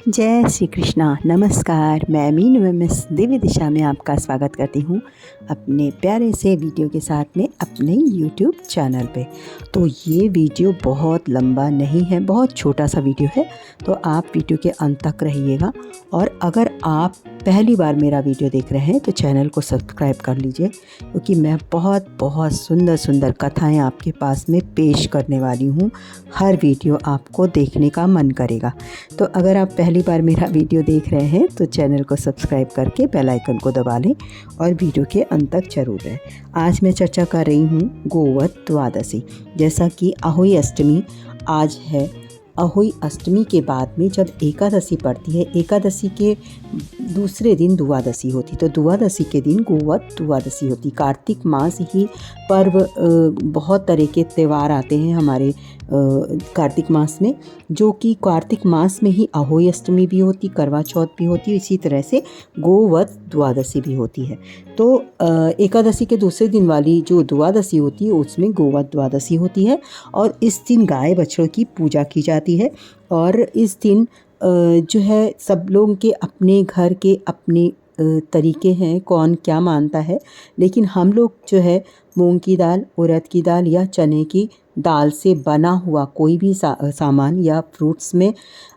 जय श्री कृष्णा। नमस्कार, मैं मीनू मिस दिव्य दिशा में आपका स्वागत करती हूँ अपने प्यारे से वीडियो के साथ में अपने यूट्यूब चैनल पे। तो ये वीडियो बहुत लंबा नहीं है, बहुत छोटा सा वीडियो है, तो आप वीडियो के अंत तक रहिएगा। और अगर आप पहली बार मेरा वीडियो देख रहे हैं तो चैनल को सब्सक्राइब कर लीजिए, क्योंकि मैं बहुत बहुत सुंदर सुंदर कथाएँ आपके पास में पेश करने वाली हूँ। हर वीडियो आपको देखने का मन करेगा। तो अगर आप पहली बार मेरा वीडियो देख रहे हैं तो चैनल को सब्सक्राइब करके बेल आइकन को दबा लें और वीडियो के अंत तक जरूर रहें। आज मैं चर्चा कर रही हूँ गोवध द्वादशी। जैसा कि अहोई अष्टमी आज है, अहोई अष्टमी के बाद में जब एकादशी पड़ती है, एकादशी के दूसरे दिन द्वादशी होती, तो द्वादशी के दिन गोवध द्वादशी होती। कार्तिक मास ही पर्व, बहुत तरह के त्यौहार आते हैं हमारे कार्तिक मास में, जो कि कार्तिक मास में ही अहोई अष्टमी भी होती, करवा चौथ भी होती, इसी तरह से गोवध द्वादशी भी होती है। तो एकादशी के दूसरे दिन वाली जो द्वादशी होती है उसमें गोवध द्वादशी होती है, और इस दिन गाय बछड़ों की पूजा की जाती है। और इस दिन जो है सब लोगों के अपने घर के अपने तरीके हैं, कौन क्या मानता है, लेकिन हम लोग जो है मूंग की दाल, उड़द की दाल या चने की दाल से बना हुआ कोई भी सामान या फ्रूट्स में,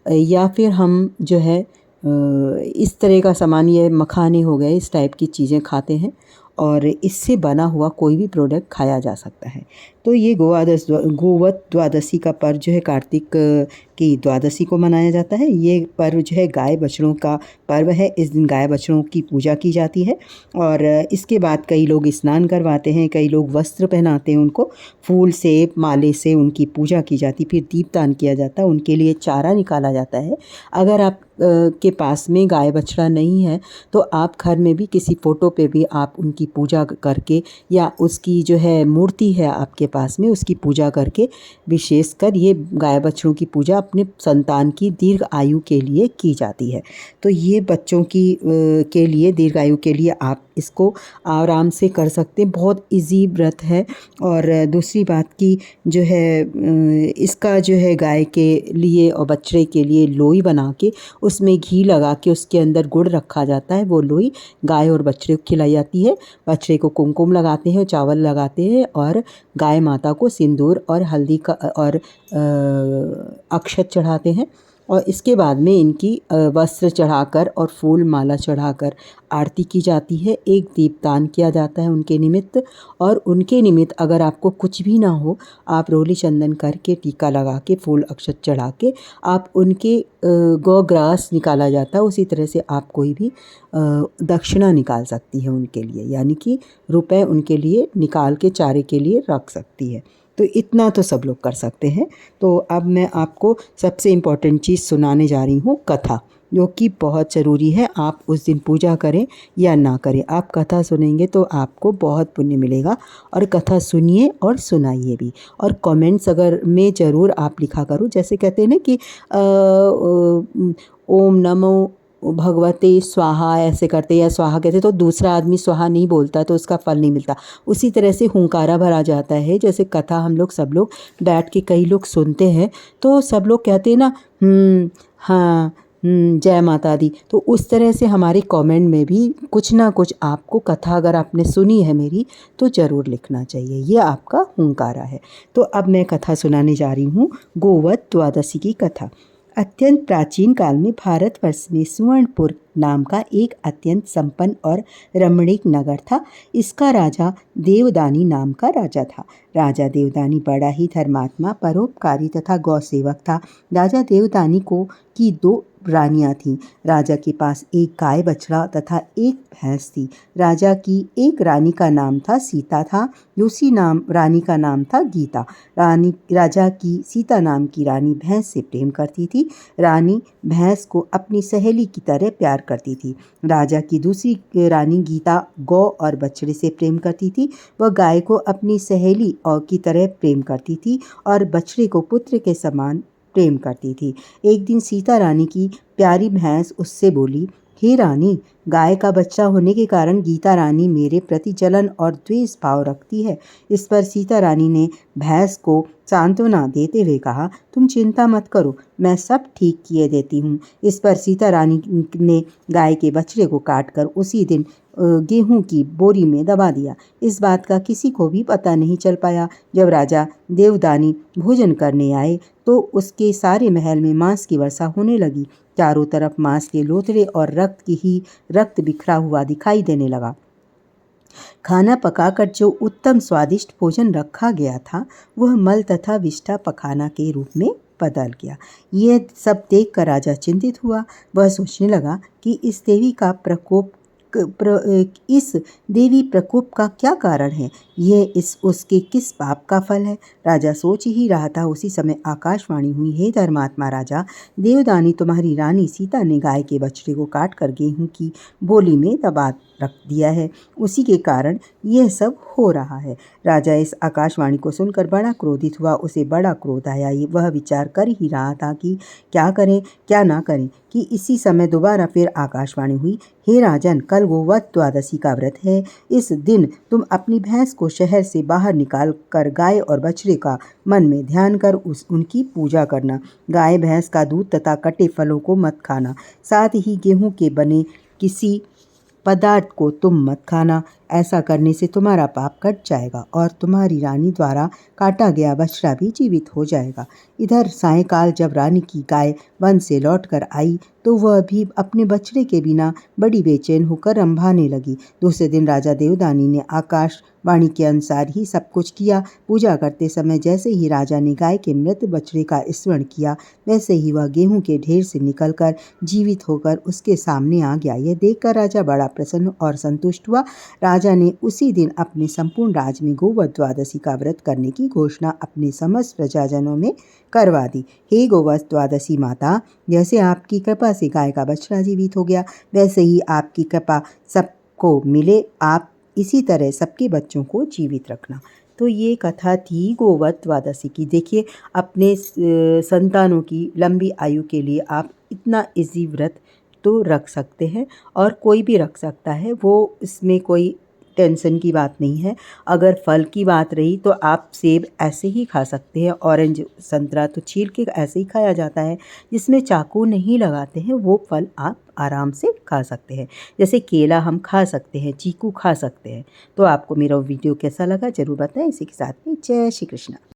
या फिर हम जो है इस तरह का सामान, ये मखाने हो गए, इस टाइप की चीज़ें खाते हैं, और इससे बना हुआ कोई भी प्रोडक्ट खाया जा सकता है। तो ये गोवध द्वादशी का पर्व जो है कार्तिक की द्वादशी को मनाया जाता है। ये पर्व जो है गाय बछड़ों का पर्व है। इस दिन गाय बछड़ों की पूजा की जाती है, और इसके बाद कई लोग स्नान करवाते हैं, कई लोग वस्त्र पहनाते हैं उनको, फूल से माले से उनकी पूजा की जाती, फिर दीपदान किया जाता है, उनके लिए चारा निकाला जाता है। अगर आप के पास में गाय बछड़ा नहीं है तो आप घर में भी किसी फ़ोटो पे भी आप उनकी पूजा करके, या उसकी जो है मूर्ति है आपके पास में उसकी पूजा करके, विशेषकर ये गाय बछड़ों की पूजा अपने संतान की दीर्घ आयु के लिए की जाती है। तो ये बच्चों की के लिए, दीर्घ आयु के लिए आप इसको आराम से कर सकते हैं, बहुत इजी व्रत है। और दूसरी बात की जो है, इसका जो है गाय के लिए और बछड़े के लिए लोई बना के उसमें घी लगा के उसके अंदर गुड़ रखा जाता है, वो लोई गाय और बछड़े को खिलाई जाती है। बछड़े को कुमकुम लगाते हैं, चावल लगाते हैं, और गाय माता को सिंदूर और हल्दी का और अक्षत चढ़ाते हैं। और इसके बाद में इनकी वस्त्र चढ़ाकर और फूल माला चढ़ाकर आरती की जाती है। एक दीपदान किया जाता है उनके निमित्त, और उनके निमित्त अगर आपको कुछ भी ना हो, आप रोली चंदन करके, टीका लगा के, फूल अक्षत चढ़ा के, आप उनके गौग्रास निकाला जाता है, उसी तरह से आप कोई भी दक्षिणा निकाल सकती है उनके लिए, यानी कि रुपए उनके लिए निकाल के चारे के लिए रख सकती है। तो इतना तो सब लोग कर सकते हैं। तो अब मैं आपको सबसे इम्पॉर्टेंट चीज़ सुनाने जा रही हूँ, कथा, जो कि बहुत ज़रूरी है। आप उस दिन पूजा करें या ना करें, आप कथा सुनेंगे तो आपको बहुत पुण्य मिलेगा। और कथा सुनिए और सुनाइए भी, और कमेंट्स अगर में ज़रूर आप लिखा करो। जैसे कहते हैं ना कि ओम नमो भगवते स्वाहा ऐसे करते, या स्वाहा कहते, तो दूसरा आदमी स्वाहा नहीं बोलता तो उसका फल नहीं मिलता। उसी तरह से हुंकारा भरा जाता है। जैसे कथा हम लोग सब लोग बैठ के कई लोग सुनते हैं, तो सब लोग कहते हैं ना, हाँ, जय माता दी। तो उस तरह से हमारे कमेंट में भी कुछ ना कुछ, आपको कथा अगर आपने सुनी है मेरी तो ज़रूर लिखना चाहिए, ये आपका हुंकारा है। तो अब मैं कथा सुनाने जा रही हूँ, गोवध द्वादशी की कथा। अत्यंत प्राचीन काल में भारतवर्ष में सुवर्णपुर नाम का एक अत्यंत संपन्न और रमणीक नगर था। इसका राजा देवदानी नाम का राजा था। राजा देवदानी बड़ा ही धर्मात्मा, परोपकारी तथा गौसेवक था। राजा देवदानी को की 2 रानियां थीं। राजा के पास एक गाय बछड़ा तथा एक भैंस थी। राजा की एक रानी का नाम था सीता था, दूसरी रानी का नाम था गीता। राजा की सीता नाम की रानी भैंस से प्रेम करती थी। रानी भैंस को अपनी सहेली की तरह प्यार करती थी। राजा की दूसरी रानी गीता गौ और बछड़े से प्रेम करती थी। वह गाय को अपनी सहेली और की तरह प्रेम करती थी, और बछड़े को पुत्र के समान प्रेम करती थी। एक दिन सीता रानी की प्यारी भैंस उससे बोली, हे रानी, गाय का बच्चा होने के कारण गीता रानी मेरे प्रति जलन और द्वेष भाव रखती है। इस पर सीता रानी ने भैंस को सांत्वना देते हुए कहा, तुम चिंता मत करो, मैं सब ठीक किए देती हूँ। इस पर सीता रानी ने गाय के बछड़े को काटकर उसी दिन गेहूं की बोरी में दबा दिया। इस बात का किसी को भी पता नहीं चल पाया। जब राजा देवदानी भोजन करने आए तो उसके सारे महल में मांस की वर्षा होने लगी। चारों तरफ मांस के लोथड़े और रक्त बिखरा हुआ दिखाई देने लगा। खाना पकाकर जो उत्तम स्वादिष्ट भोजन रखा गया था वह मल तथा विष्ठा पखाना के रूप में बदल गया। यह सब देखकर राजा चिंतित हुआ। वह सोचने लगा कि इस देवी प्रकोप का क्या कारण है। यह उसके किस पाप का फल है। राजा सोच ही रहा था, उसी समय आकाशवाणी हुई, हे धर्मात्मा राजा, देवदानी तुम्हारी रानी सीता ने गाय के बछड़े को काट कर गेहूं की बोली में दबा रख दिया है, उसी के कारण यह सब हो रहा है। राजा इस आकाशवाणी को सुनकर बड़ा क्रोधित हुआ। उसे बड़ा क्रोध आया। वह विचार कर ही रहा था कि क्या करें क्या ना करें कि इसी समय दोबारा फिर आकाशवाणी हुई, हे राजन, कल गोवध द्वादशी का व्रत है। इस दिन तुम अपनी भैंस को शहर से बाहर निकाल कर गाय और बछड़े का मन में ध्यान कर उनकी पूजा करना। गाय भैंस का दूध तथा कटे फलों को मत खाना। साथ ही गेहूं के बने किसी पदार्थ को तुम मत खाना। ऐसा करने से तुम्हारा पाप कट जाएगा और तुम्हारी रानी द्वारा काटा गया बछड़ा भी जीवित हो जाएगा। इधर सायंकाल जब रानी की गाय वन से लौटकर आई तो वह भी अपने बछड़े के बिना बड़ी बेचैन होकर रंभाने लगी। दूसरे दिन राजा देवदानी ने आकाशवाणी के अनुसार ही सब कुछ किया। पूजा करते समय जैसे ही राजा ने गाय के मृत बछड़े का स्मरण किया, वैसे ही वह गेहूं के ढेर से निकलकर जीवित होकर उसके सामने आ गया। यह देखकर राजा बड़ा प्रसन्न और संतुष्ट हुआ। राजा ने उसी दिन अपने संपूर्ण राज्य में गोवध द्वादशी का व्रत करने की घोषणा अपने समस्त प्रजाजनों में करवा दी। हे गोवध द्वादशी माता, जैसे आपकी कृपा से गाय का बछड़ा जीवित हो गया, वैसे ही आपकी कृपा सबको मिले। आप इसी तरह सबके बच्चों को जीवित रखना। तो ये कथा थी गोवध द्वादशी की। देखिए, अपने संतानों की लंबी आयु के लिए आप इतना इजी व्रत तो रख सकते हैं और कोई भी रख सकता है, वो इसमें कोई टेंशन की बात नहीं है। अगर फल की बात रही तो आप सेब ऐसे ही खा सकते हैं, ऑरेंज संतरा तो छील के ऐसे ही खाया जाता है। जिसमें चाकू नहीं लगाते हैं वो फल आप आराम से खा सकते हैं। जैसे केला हम खा सकते हैं, चीकू खा सकते हैं। तो आपको मेरा वीडियो कैसा लगा ज़रूर बताएं। इसी के साथ में जय श्री कृष्ण।